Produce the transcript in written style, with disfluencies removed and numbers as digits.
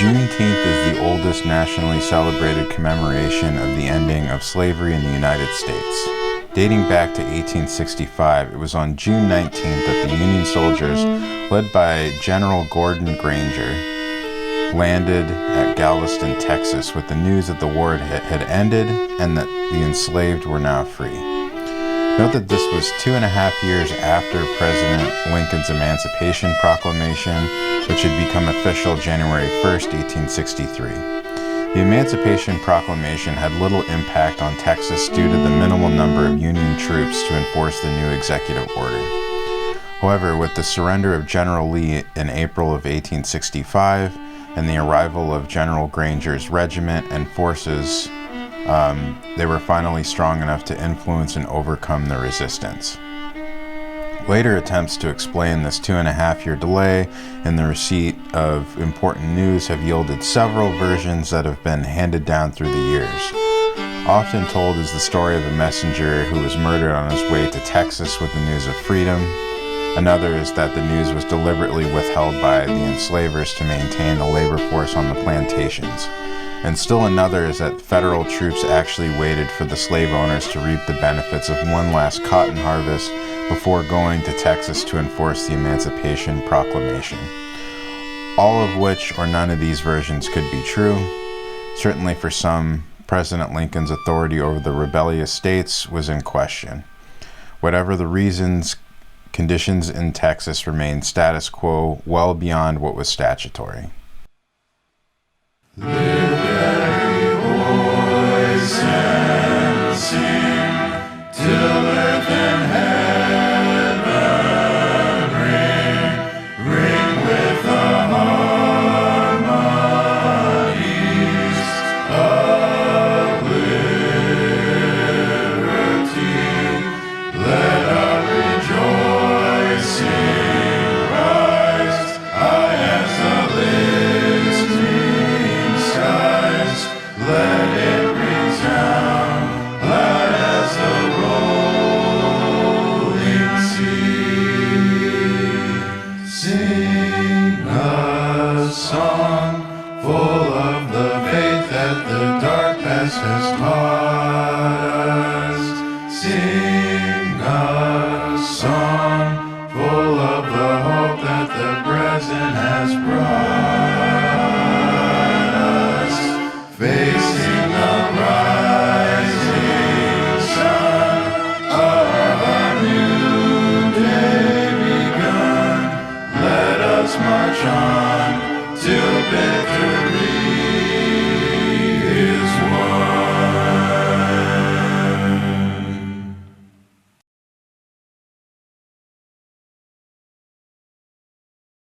Juneteenth is the oldest nationally celebrated commemoration of the ending of slavery in the United States. Dating back to 1865, it was on June 19th that the Union soldiers, led by General Gordon Granger, landed at Galveston, Texas, with the news that the war had ended and that the enslaved were now free. Note that this was 2.5 years after President Lincoln's Emancipation Proclamation, which had become official January 1st, 1863. The Emancipation Proclamation had little impact on Texas due to the minimal number of Union troops to enforce the new executive order. However, with the surrender of General Lee in April of 1865 and the arrival of General Granger's regiment and forces, they were finally strong enough to influence and overcome the resistance. Later attempts to explain this 2.5-year delay in the receipt of important news have yielded several versions that have been handed down through the years. Often told is the story of a messenger who was murdered on his way to Texas with the news of freedom. Another is that the news was deliberately withheld by the enslavers to maintain the labor force on the plantations. And still another is that federal troops actually waited for the slave owners to reap the benefits of one last cotton harvest before going to Texas to enforce the Emancipation Proclamation. All of which or none of these versions could be true. Certainly for some, President Lincoln's authority over the rebellious states was in question. Whatever the reasons, conditions in Texas remained status quo well beyond what was statutory.